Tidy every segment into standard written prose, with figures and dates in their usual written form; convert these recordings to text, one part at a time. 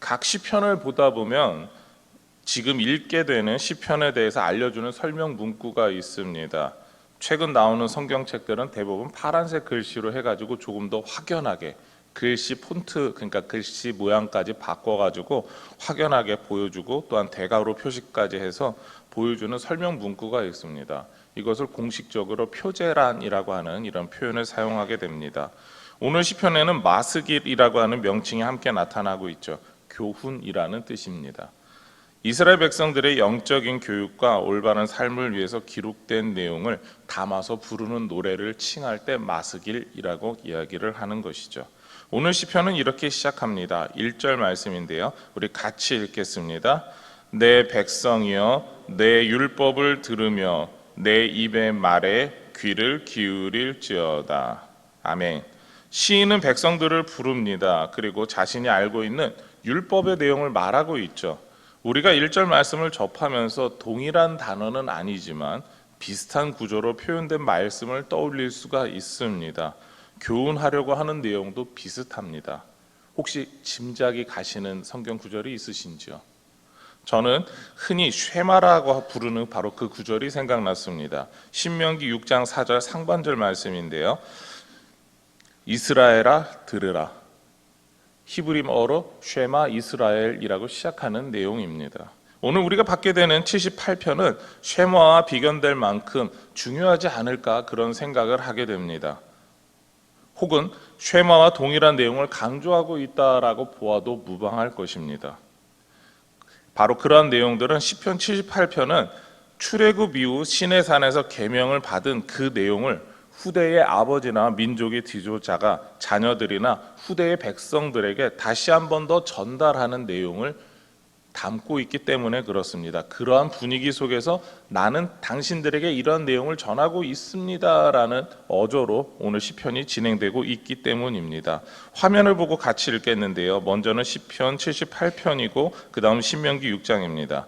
각 시편을 보다 보면 지금 읽게 되는 시편에 대해서 알려주는 설명 문구가 있습니다. 최근 나오는 성경책들은 대부분 파란색 글씨로 해가지고 조금 더 확연하게 글씨 폰트, 그러니까 글씨 모양까지 바꿔가지고 확연하게 보여주고, 또한 대괄호 표시까지 해서 보여주는 설명 문구가 있습니다. 이것을 공식적으로 표제란이라고 하는 이런 표현을 사용하게 됩니다. 오늘 시편에는 마스길이라고 하는 명칭이 함께 나타나고 있죠. 교훈이라는 뜻입니다. 이스라엘 백성들의 영적인 교육과 올바른 삶을 위해서 기록된 내용을 담아서 부르는 노래를 칭할 때 마스길이라고 이야기를 하는 것이죠. 오늘 시편은 이렇게 시작합니다. 1절 말씀인데요. 우리 같이 읽겠습니다. 내 백성이여 내 율법을 들으며 내 입의 말에 귀를 기울일지어다. 아멘. 시인은 백성들을 부릅니다. 그리고 자신이 알고 있는 율법의 내용을 말하고 있죠. 우리가 1절 말씀을 접하면서 동일한 단어는 아니지만 비슷한 구조로 표현된 말씀을 떠올릴 수가 있습니다. 교훈하려고 하는 내용도 비슷합니다. 혹시 짐작이 가시는 성경 구절이 있으신지요? 저는 흔히 쉐마라고 부르는 바로 그 구절이 생각났습니다. 신명기 6장 4절 상반절 말씀인데요. 이스라엘아 들으라. 히브리어로 쉐마 이스라엘이라고 시작하는 내용입니다. 오늘 우리가 받게 되는 78편은 쉐마와 비견될 만큼 중요하지 않을까 그런 생각을 하게 됩니다. 혹은 쉐마와 동일한 내용을 강조하고 있다라고 보아도 무방할 것입니다. 바로 그러한 내용들은 시편 78편은 출애굽 이후 시내산에서 계명을 받은 그 내용을 후대의 아버지나 민족의 지도자가 자녀들이나 후대의 백성들에게 다시 한 번 더 전달하는 내용을 담고 있기 때문에 그렇습니다. 그러한 분위기 속에서 나는 당신들에게 이런 내용을 전하고 있습니다라는 어조로 오늘 시편이 진행되고 있기 때문입니다. 화면을 보고 같이 읽겠는데요. 먼저는 시편 78편이고 그 다음 신명기 6장입니다.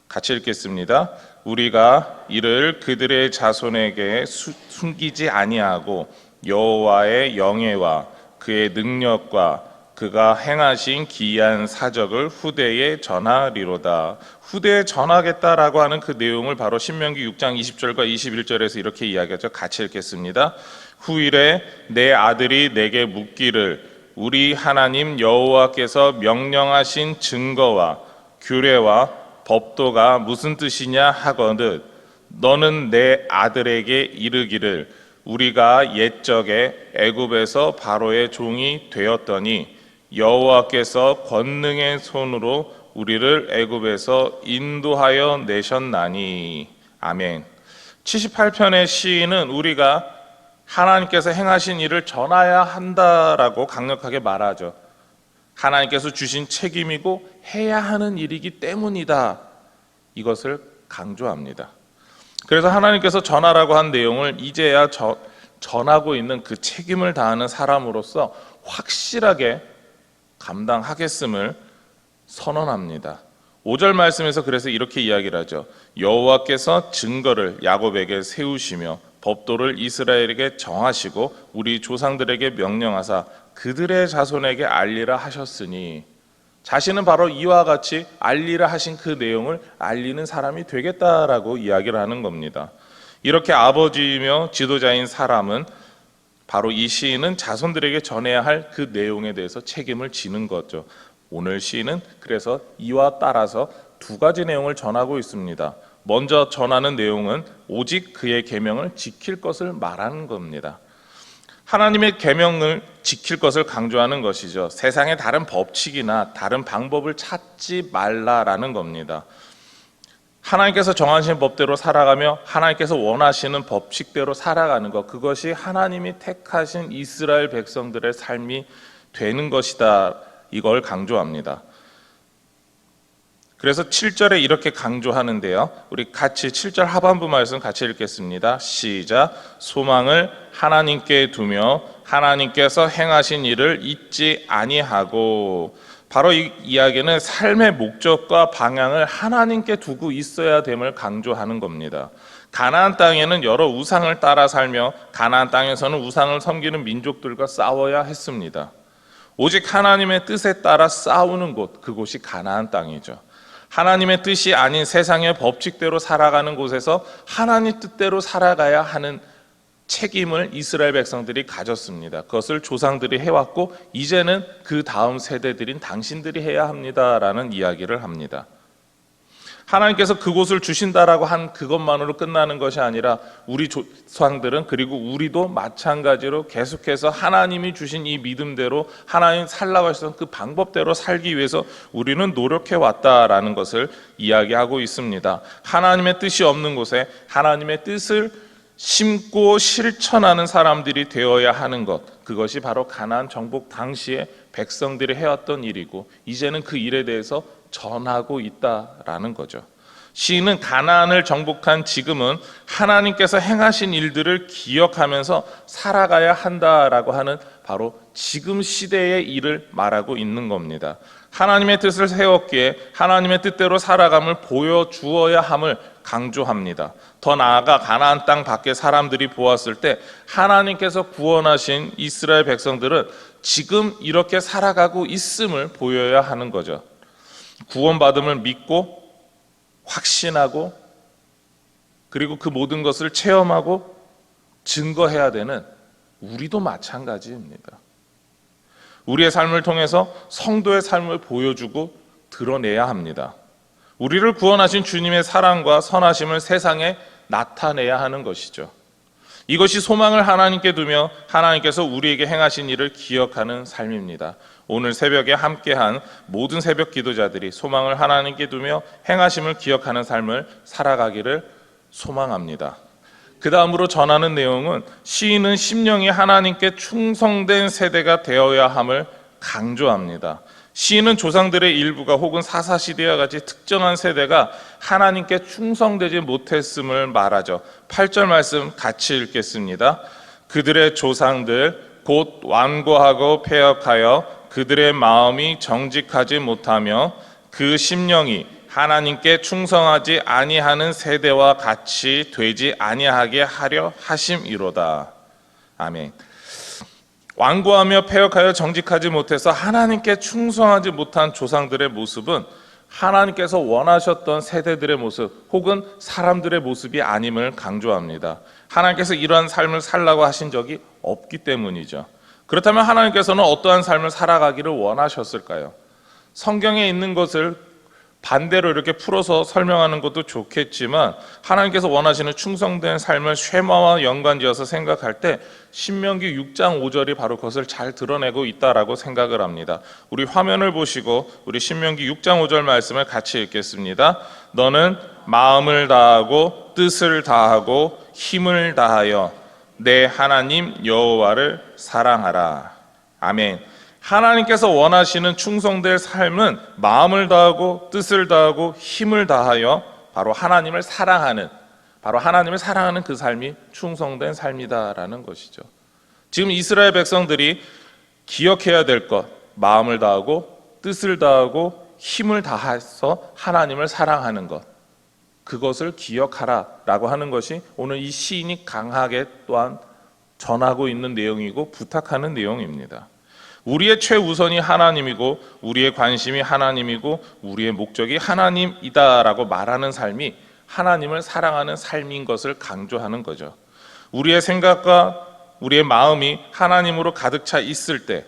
같이 읽겠습니다. 우리가 이를 그들의 자손에게 숨기지 아니하고 여호와의 영예와 그의 능력과 그가 행하신 기이한 사적을 후대에 전하리로다. 후대에 전하겠다라고 하는 그 내용을 바로 신명기 6장 20절과 21절에서 이렇게 이야기하죠. 같이 읽겠습니다. 후일에 내 아들이 내게 묻기를 우리 하나님 여호와께서 명령하신 증거와 규례와 법도가 무슨 뜻이냐 하거든 너는 내 아들에게 이르기를 우리가 옛적에 애굽에서 바로의 종이 되었더니 여호와께서 권능의 손으로 우리를 애굽에서 인도하여 내셨나니. 아멘. 78편의 시인은 우리가 하나님께서 행하신 일을 전해야 한다라고 강력하게 말하죠. 하나님께서 주신 책임이고 해야 하는 일이기 때문이다. 이것을 강조합니다. 그래서 하나님께서 전하라고 한 내용을 이제야 전하고 있는 그 책임을 다하는 사람으로서 확실하게 감당하겠음을 선언합니다. 5절 말씀에서 그래서 이렇게 이야기를 하죠. 여호와께서 증거를 야곱에게 세우시며 법도를 이스라엘에게 정하시고 우리 조상들에게 명령하사 그들의 자손에게 알리라 하셨으니 자신은 바로 이와 같이 알리라 하신 그 내용을 알리는 사람이 되겠다라고 이야기를 하는 겁니다. 이렇게 아버지이며 지도자인 사람은 바로 이 시인은 자손들에게 전해야 할 그 내용에 대해서 책임을 지는 거죠. 오늘 시인은 그래서 이와 따라서 두 가지 내용을 전하고 있습니다. 먼저 전하는 내용은 오직 그의 계명을 지킬 것을 말하는 겁니다. 하나님의 계명을 지킬 것을 강조하는 것이죠. 세상의 다른 법칙이나 다른 방법을 찾지 말라라는 겁니다. 하나님께서 정하신 법대로 살아가며 하나님께서 원하시는 법칙대로 살아가는 것, 그것이 하나님이 택하신 이스라엘 백성들의 삶이 되는 것이다. 이걸 강조합니다. 그래서 7절에 이렇게 강조하는데요. 우리 같이 7절 하반부 말씀 같이 읽겠습니다. 시작. 소망을 하나님께 두며 하나님께서 행하신 일을 잊지 아니하고. 바로 이 이야기는 삶의 목적과 방향을 하나님께 두고 있어야 됨을 강조하는 겁니다. 가나안 땅에는 여러 우상을 따라 살며 가나안 땅에서는 우상을 섬기는 민족들과 싸워야 했습니다. 오직 하나님의 뜻에 따라 싸우는 곳, 그곳이 가나안 땅이죠. 하나님의 뜻이 아닌 세상의 법칙대로 살아가는 곳에서 하나님 뜻대로 살아가야 하는 책임을 이스라엘 백성들이 가졌습니다. 그것을 조상들이 해왔고 이제는 그 다음 세대들인 당신들이 해야 합니다라는 이야기를 합니다. 하나님께서 그곳을 주신다라고 한 그것만으로 끝나는 것이 아니라 우리 조상들은, 그리고 우리도 마찬가지로 계속해서 하나님이 주신 이 믿음대로 하나님 살라고 하셨던 그 방법대로 살기 위해서 우리는 노력해 왔다라는 것을 이야기하고 있습니다. 하나님의 뜻이 없는 곳에 하나님의 뜻을 심고 실천하는 사람들이 되어야 하는 것, 그것이 바로 가나안 정복 당시에 백성들이 해왔던 일이고 이제는 그 일에 대해서 전하고 있다라는 거죠. 시인은 가나안을 정복한 지금은 하나님께서 행하신 일들을 기억하면서 살아가야 한다라고 하는 바로 지금 시대의 일을 말하고 있는 겁니다. 하나님의 뜻을 세웠기에 하나님의 뜻대로 살아감을 보여주어야 함을 강조합니다. 더 나아가 가나안 땅 밖에 사람들이 보았을 때 하나님께서 구원하신 이스라엘 백성들은 지금 이렇게 살아가고 있음을 보여야 하는 거죠. 구원받음을 믿고 확신하고 그리고 그 모든 것을 체험하고 증거해야 되는 우리도 마찬가지입니다. 우리의 삶을 통해서 성도의 삶을 보여주고 드러내야 합니다. 우리를 구원하신 주님의 사랑과 선하심을 세상에 나타내야 하는 것이죠. 이것이 소망을 하나님께 두며 하나님께서 우리에게 행하신 일을 기억하는 삶입니다. 오늘 새벽에 함께한 모든 새벽 기도자들이 소망을 하나님께 두며 행하심을 기억하는 삶을 살아가기를 소망합니다. 그 다음으로 전하는 내용은 시인은 심령이 하나님께 충성된 세대가 되어야 함을 강조합니다. 시인은 조상들의 일부가 혹은 사사시대와 같이 특정한 세대가 하나님께 충성되지 못했음을 말하죠. 8절 말씀 같이 읽겠습니다. 그들의 조상들 곧 완고하고 패역하여 그들의 마음이 정직하지 못하며 그 심령이 하나님께 충성하지 아니하는 세대와 같이 되지 아니하게 하려 하심이로다. 아멘. 완고하며 패역하여 정직하지 못해서 하나님께 충성하지 못한 조상들의 모습은 하나님께서 원하셨던 세대들의 모습 혹은 사람들의 모습이 아님을 강조합니다. 하나님께서 이러한 삶을 살라고 하신 적이 없기 때문이죠. 그렇다면 하나님께서는 어떠한 삶을 살아가기를 원하셨을까요? 성경에 있는 것을 반대로 이렇게 풀어서 설명하는 것도 좋겠지만 하나님께서 원하시는 충성된 삶을 쉐마와 연관지어서 생각할 때 신명기 6장 5절이 바로 그것을 잘 드러내고 있다라고 생각을 합니다. 우리 화면을 보시고 우리 신명기 6장 5절 말씀을 같이 읽겠습니다. 너는 마음을 다하고 뜻을 다하고 힘을 다하여 내 하나님 여호와를 사랑하라. 아멘. 하나님께서 원하시는 충성될 삶은 마음을 다하고 뜻을 다하고 힘을 다하여 바로 하나님을 사랑하는 그 삶이 충성된 삶이다라는 것이죠. 지금 이스라엘 백성들이 기억해야 될 것, 마음을 다하고 뜻을 다하고 힘을 다해서 하나님을 사랑하는 것, 그것을 기억하라라고 하는 것이 오늘 이 시인이 강하게 또한 전하고 있는 내용이고 부탁하는 내용입니다. 우리의 최우선이 하나님이고 우리의 관심이 하나님이고 우리의 목적이 하나님이다라고 말하는 삶이 하나님을 사랑하는 삶인 것을 강조하는 거죠. 우리의 생각과 우리의 마음이 하나님으로 가득 차 있을 때,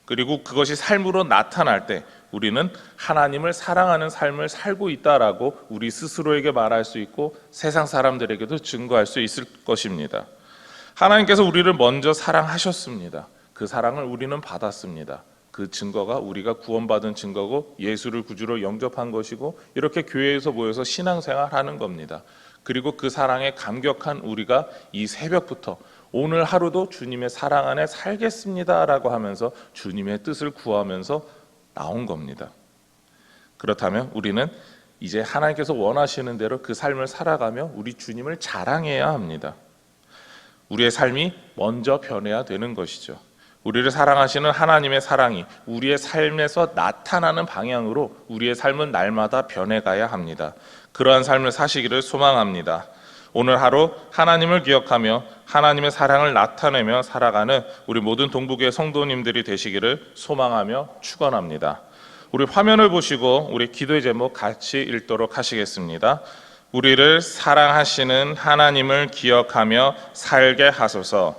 그리고 그것이 삶으로 나타날 때 우리는 하나님을 사랑하는 삶을 살고 있다라고 우리 스스로에게 말할 수 있고 세상 사람들에게도 증거할 수 있을 것입니다. 하나님께서 우리를 먼저 사랑하셨습니다. 그 사랑을 우리는 받았습니다. 그 증거가 우리가 구원받은 증거고 예수를 구주로 영접한 것이고 이렇게 교회에서 모여서 신앙생활하는 겁니다. 그리고 그 사랑에 감격한 우리가 이 새벽부터 오늘 하루도 주님의 사랑 안에 살겠습니다라고 하면서 주님의 뜻을 구하면서 나온 겁니다. 그렇다면 우리는 이제 하나님께서 원하시는 대로 그 삶을 살아가며 우리 주님을 자랑해야 합니다. 우리의 삶이 먼저 변해야 되는 것이죠. 우리를 사랑하시는 하나님의 사랑이 우리의 삶에서 나타나는 방향으로 우리의 삶은 날마다 변해가야 합니다. 그러한 삶을 사시기를 소망합니다. 오늘 하루 하나님을 기억하며 하나님의 사랑을 나타내며 살아가는 우리 모든 동북의 성도님들이 되시기를 소망하며 축원합니다. 우리 화면을 보시고 우리 기도의 제목 같이 읽도록 하시겠습니다. 우리를 사랑하시는 하나님을 기억하며 살게 하소서.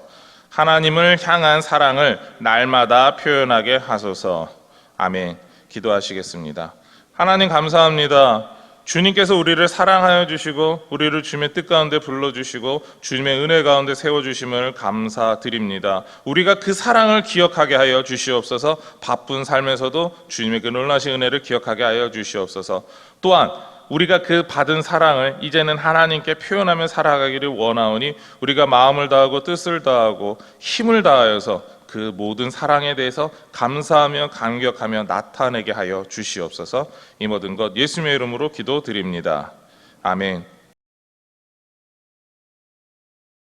하나님을 향한 사랑을 날마다 표현하게 하소서. 아멘. 기도하시겠습니다. 하나님 감사합니다. 주님께서 우리를 사랑하여 주시고 우리를 주님의 뜻 가운데 불러주시고 주님의 은혜 가운데 세워주심을 감사드립니다. 우리가 그 사랑을 기억하게 하여 주시옵소서. 바쁜 삶에서도 주님의 그 놀라신 은혜를 기억하게 하여 주시옵소서. 또한 우리가 그 받은 사랑을 이제는 하나님께 표현하며 살아가기를 원하오니 우리가 마음을 다하고 뜻을 다하고 힘을 다하여서 그 모든 사랑에 대해서 감사하며 감격하며 나타내게 하여 주시옵소서. 이 모든 것 예수님의 이름으로 기도드립니다. 아멘.